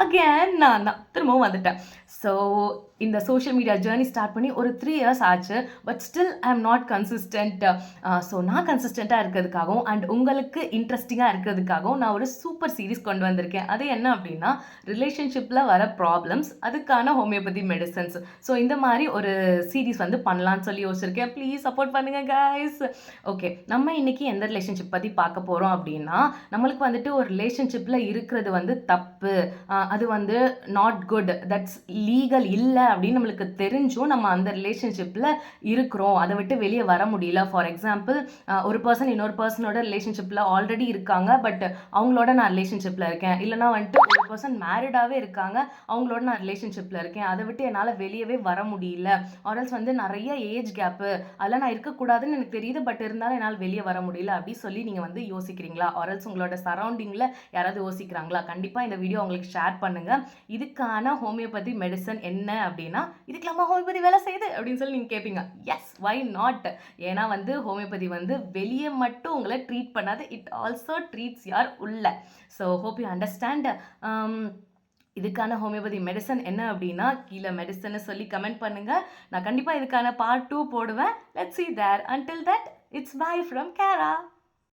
Again நான் தான் திரும்பவும் வந்துட்டேன். ஸோ இந்த சோஷியல் மீடியா ஜேர்னி ஸ்டார்ட் பண்ணி ஒரு 3 இயர்ஸ் ஆச்சு. But still I am not consistent. So நான் கன்சிஸ்டண்ட்டாக இருக்கிறதுக்காகவும் அண்ட் உங்களுக்கு இன்ட்ரெஸ்டிங்காக இருக்கிறதுக்காகவும் நான் ஒரு சூப்பர் சீரீஸ் கொண்டு வந்திருக்கேன். அது என்ன அப்படின்னா, ரிலேஷன்ஷிப்பில் வர ப்ராப்ளம்ஸ் அதுக்கான ஹோமியோபதி மெடிசன்ஸ். ஸோ இந்த மாதிரி ஒரு சீரீஸ் வந்து பண்ணலான்னு சொல்லி யோசிச்சிருக்கேன். ப்ளீஸ் சப்போர்ட் பண்ணுங்கள் கைஸ். ஓகே, நம்ம இன்னைக்கு எந்த ரிலேஷன்ஷிப் பற்றி பார்க்க போகிறோம் அப்படின்னா, நம்மளுக்கு வந்துட்டு ஒரு ரிலேஷன்ஷிப்பில் இருக்கிறது வந்து தப்பு, அது வந்து நாட் குட், தட்ஸ் லீகல் இல்லை அப்படின்னு நம்மளுக்கு தெரிஞ்சும் நம்ம அந்த ரிலேஷன்ஷிப்பில் இருக்கிறோம், அதை விட்டு வெளியே வர முடியல. ஃபார் எக்ஸாம்பிள், ஒரு பர்சன் இன்னொரு பர்சனோட ரிலேஷன்ஷிப்பில் ஆல்ரெடி இருக்காங்க, பட் அவங்களோட நான் ரிலேஷன்ஷிப்பில் இருக்கேன். இல்லைனா வந்துட்டு ஒரு பர்சன் மேரிடாகவே இருக்காங்க, அவங்களோட நான் ரிலேஷன்ஷிப்பில் இருக்கேன், அதை விட்டு என்னால் வெளியவே வர முடியல. ஆர்எல்ஸ் வந்து நிறைய ஏஜ் கேப்பு, அதெல்லாம் நான் இருக்கக்கூடாதுன்னு எனக்கு தெரியுது, பட் இருந்தாலும் என்னால் வெளியே வர முடியல அப்படி சொல்லி நீங்கள் வந்து யோசிக்கிறீங்களா? ஆர்எல்ஸ் உங்களோட சரௌண்டிங்கில் யாராவது யோசிக்கிறாங்களா? கண்டிப்பாக இந்த வீடியோ உங்களுக்கு ஷேர் பண்ணுங்கள். இதுக்கான ஹோமியோபதி மெடிசன் என்ன அப்படின்னா, இதுக்கெல்லாமா ஹோமியோபதி வேலை செய்யுது அப்படின்னு சொல்லி நீங்கள் கேட்பீங்க. Yes, why not? ஏன்னா வந்து ஹோமியோபதி வந்து வெளியே மட்டும் உங்களை ட்ரீட் பண்ணாது, இட் ஆல்சோ ட்ரீட்ஸ் யார் உள்ள. So hope you understand. இதுக்கான ஹோமியோபதி மெடிசன் என்ன அப்படின்னா, கீழே மெடிசன்னு சொல்லி கமெண்ட் பண்ணுங்கள். நான் கண்டிப்பாக இதுக்கான பார்ட் 2 போடுவேன். Let's see there. Until that, it's bye from Kara.